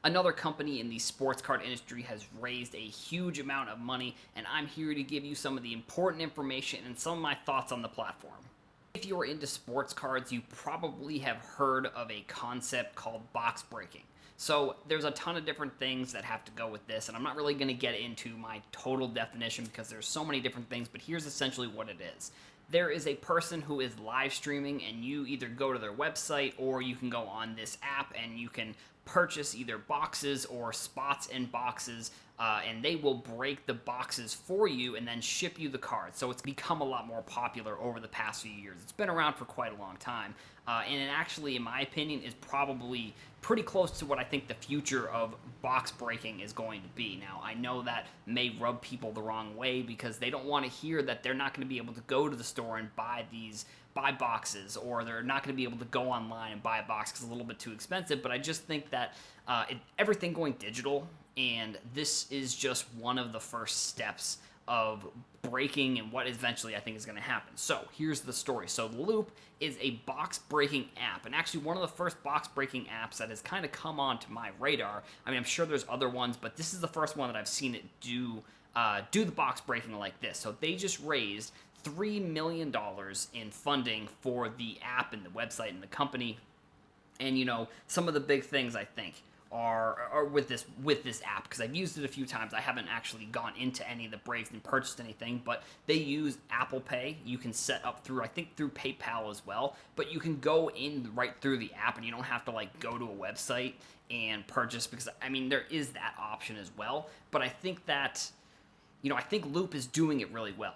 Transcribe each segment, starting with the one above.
Another company in the sports card industry has raised a huge amount of money, and I'm here to give you some of the important information and some of my thoughts on the platform. If you're into sports cards, you probably have heard of a concept called box breaking. So there's a ton of different things that have to go with this, and I'm not really going to get into my total definition because there's so many different things, but here's essentially what it is. There is a person who is live streaming, and you either go to their website or you can go on this app and you can purchase either boxes or spots in boxes, and they will break the boxes for you and then ship you the cards. So it's become a lot more popular over the past few years. It's been around for quite a long time, and it actually, in my opinion, is probably pretty close to what I think the future of box breaking is going to be. Now, I know that may rub people the wrong way because they don't want to hear that they're not going to be able to go to the store and buy boxes, or they're not going to be able to go online and buy a box because it's a little bit too expensive. But I just think that everything going digital, and this is just one of the first steps of breaking and what eventually I think is going to happen. So here's the story. So Loupe is a box breaking app, and actually one of the first box breaking apps that has kind of come onto my radar. I mean, I'm sure there's other ones, but this is the first one that I've seen it do the box breaking like this. So they just raised $3 million in funding for the app and the website and the company. And some of the big things I think are with this app, because I've used it a few times. I haven't actually gone into any of the breaks and purchased anything, but they use Apple Pay. You can set up through, I think, through PayPal as well, but you can go in right through the app and you don't have to go to a website and purchase, because I mean there is that option as well. But I think that I think Loupe is doing it really well.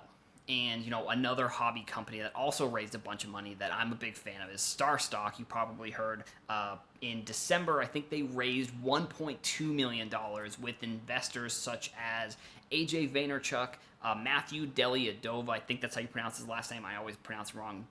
And another hobby company that also raised a bunch of money that I'm a big fan of is Stock. You probably heard in December, I think they raised $1.2 million with investors such as AJ Vaynerchuk, Matthew Dellavedova, I think that's how you pronounce his last name. I always pronounce it wrong.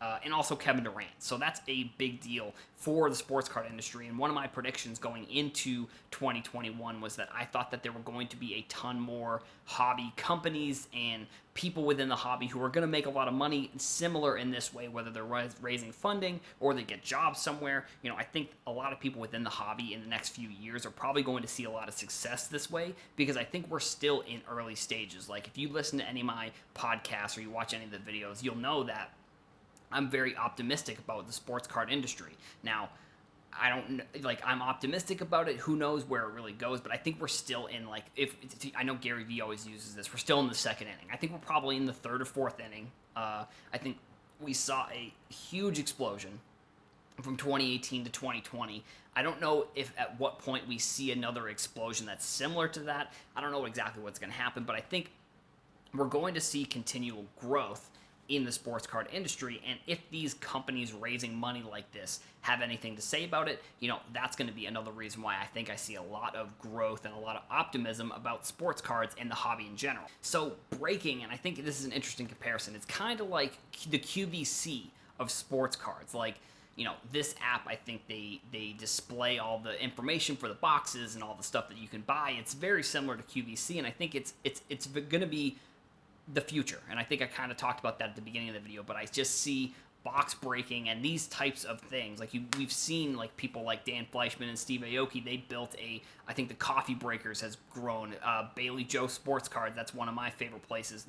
And also Kevin Durant. So that's a big deal for the sports card industry. And one of my predictions going into 2021 was that I thought that there were going to be a ton more hobby companies and people within the hobby who are going to make a lot of money similar in this way, whether they're raising funding or they get jobs somewhere. I think a lot of people within the hobby in the next few years are probably going to see a lot of success this way, because I think we're still in early stages. Like, if you listen to any of my podcasts or you watch any of the videos, you'll know that I'm very optimistic about the sports card industry. Now, I'm optimistic about it. Who knows where it really goes? But I think we're still in, if I know Gary Vee always uses this, we're still in the second inning. I think we're probably in the third or fourth inning. I think we saw a huge explosion from 2018 to 2020. I don't know if at what point we see another explosion that's similar to that. I don't know exactly what's going to happen, but I think we're going to see continual growth in the sports card industry. And if these companies raising money like this have anything to say about it, that's going to be another reason why I think I see a lot of growth and a lot of optimism about sports cards and the hobby in general. So breaking, and I think this is an interesting comparison, it's kind of like the QVC of sports cards. This app, I think they display all the information for the boxes and all the stuff that you can buy. It's very similar to QVC, and I think it's going to be the future. And I think I kind of talked about that at the beginning of the video, but I just see box breaking and these types of things. We've seen people like Dan Fleischman and Steve Aoki. They built I think the Coffee Breakers has grown. Bailey Joe Sports Cards, that's one of my favorite places.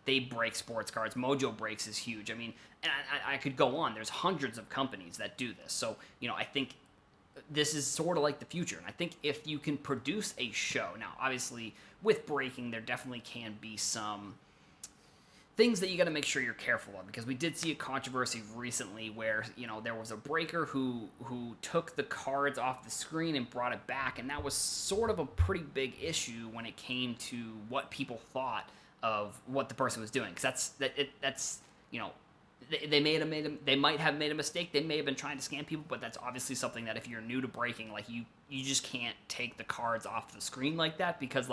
They break sports cards. Mojo Breaks is huge. I mean, and I could go on. There's hundreds of companies that do this. So, I think this is sort of like the future. And I think if you can produce a show, now obviously with breaking, there definitely can be some things that you got to make sure you're careful of, because we did see a controversy recently where there was a breaker who took the cards off the screen and brought it back, and that was sort of a pretty big issue when it came to what people thought of what the person was doing, because that's they might have made a mistake. They may have been trying to scam people, but that's obviously something that if you're new to breaking, you just can't take the cards off the screen like that, because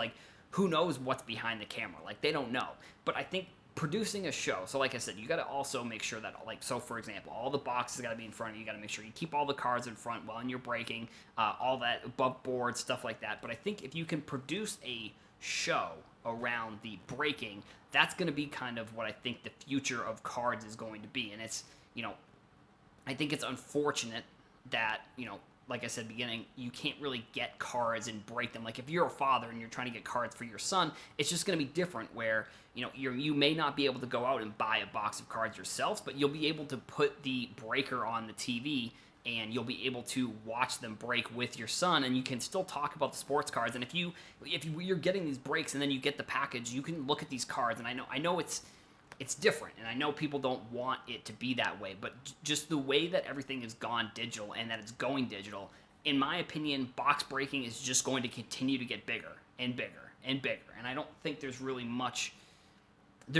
who knows what's behind the camera? They don't know. But I think producing a show, so like I said, you got to also make sure that, so for example, all the boxes got to be in front of you. You got to make sure you keep all the cards in front while you're breaking, all that above board, stuff like that. But I think if you can produce a show around the breaking, that's going to be kind of what I think the future of cards is going to be. And it's, I think it's unfortunate that, like I said beginning, you can't really get cards and break them. Like if you're a father and you're trying to get cards for your son, it's just going to be different where, you may not be able to go out and buy a box of cards yourselves, but you'll be able to put the breaker on the TV and you'll be able to watch them break with your son, and you can still talk about the sports cards. And if you're getting these breaks and then you get the package, you can look at these cards, and I know it's different, and I know people don't want it to be that way, but just the way that everything has gone digital and that it's going digital, in my opinion, box breaking is just going to continue to get bigger and bigger and bigger, and I don't think there's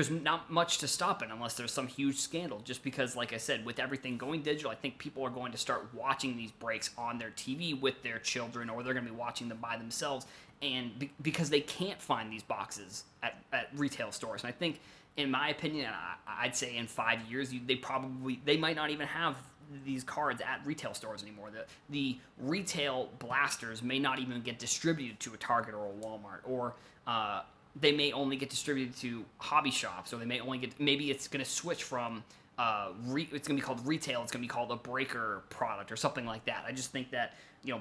not much to stop it unless there's some huge scandal, just because, like I said, with everything going digital, I think people are going to start watching these breaks on their TV with their children, or they're going to be watching them by themselves, and because they can't find these boxes at retail stores. And I think, in my opinion, I'd say in 5 years, they might not even have these cards at retail stores anymore. The retail blasters may not even get distributed to a Target or a Walmart, or they may only get distributed to hobby shops, or they may only maybe it's going to switch from it's going to be called retail, it's going to be called a breaker product or something like that. I just think that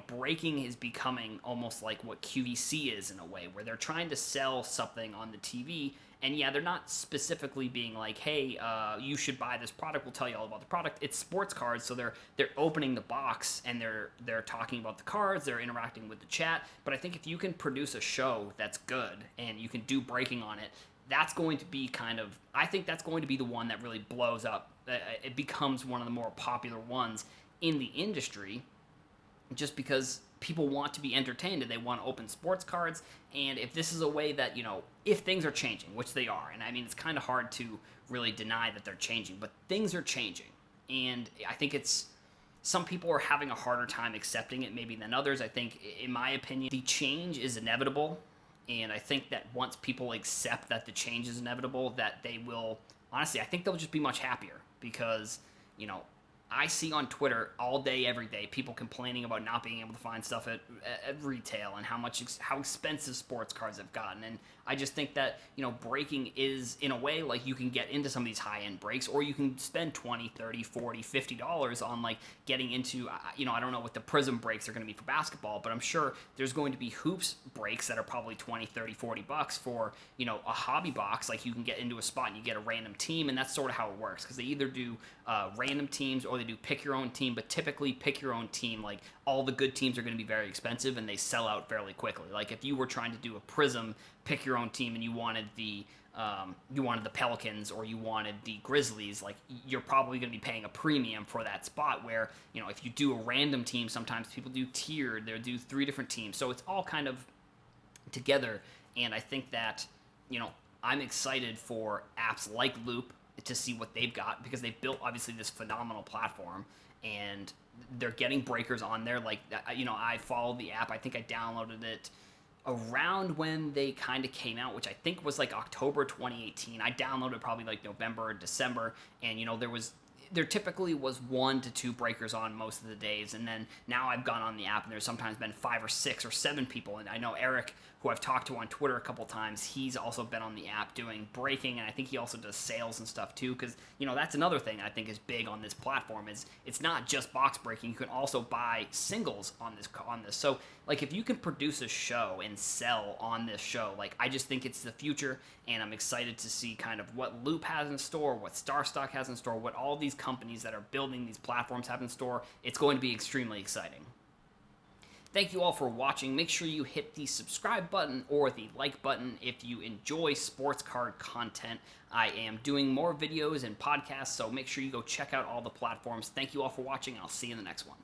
breaking is becoming almost like what QVC is in a way, where they're trying to sell something on the TV, and yeah, they're not specifically being like, hey, you should buy this product, we'll tell you all about the product. It's sports cards, so they're opening the box and they're talking about the cards, they're interacting with the chat. But I think if you can produce a show that's good and you can do breaking on it, that's going to be I think that's going to be the one that really blows up. It becomes one of the more popular ones in the industry, just because people want to be entertained and they want to open sports cards. And if this is a way that, if things are changing, which they are, and I mean, it's kind of hard to really deny that they're changing, but things are changing. And I think some people are having a harder time accepting it maybe than others. I think, in my opinion, the change is inevitable. And I think that once people accept that the change is inevitable, that they will, honestly, I think they'll just be much happier, because, I see on Twitter all day, every day, people complaining about not being able to find stuff at retail and how expensive sports cards have gotten. And I just think that, breaking is, in a way, like, you can get into some of these high-end breaks, or you can spend $20, $30, $40, $50 on, like, getting into, I don't know what the Prism breaks are going to be for basketball, but I'm sure there's going to be hoops breaks that are probably $20, $30, $40 for, a hobby box. Like, you can get into a spot and you get a random team, and that's sort of how it works, because they either do random teams or they do pick your own team, but typically pick your own team, like, all the good teams are going to be very expensive and they sell out fairly quickly. Like, if you were trying to do a Prism pick your own team and you wanted the Pelicans or you wanted the Grizzlies, like, you're probably going to be paying a premium for that spot, where, if you do a random team, sometimes people do tiered, they'll do 3 different teams, so it's all kind of together. And I think that, I'm excited for apps like Loupe to see what they've got, because they've built, obviously, this phenomenal platform, and they're getting breakers on there. Like, I followed the app. I think I downloaded it around when they kind of came out, which I think was like October 2018. I downloaded probably like November or December, and there typically was 1 to 2 breakers on most of the days, and then now I've gone on the app and there's sometimes been 5 or 6 or 7 people. And I know Eric, who I've talked to on Twitter a couple times, he's also been on the app doing breaking, and I think he also does sales and stuff too, because that's another thing I think is big on this platform, is it's not just box breaking. You can also buy singles on this. So, like, if you can produce a show and sell on this show, like, I just think it's the future, and I'm excited to see kind of what Loupe has in store, what StarStock has in store, what all these companies that are building these platforms have in store. It's going to be extremely exciting. Thank you all for watching. Make sure you hit the subscribe button or the like button if you enjoy sports card content. I am doing more videos and podcasts, so make sure you go check out all the platforms. Thank you all for watching, and I'll see you in the next one.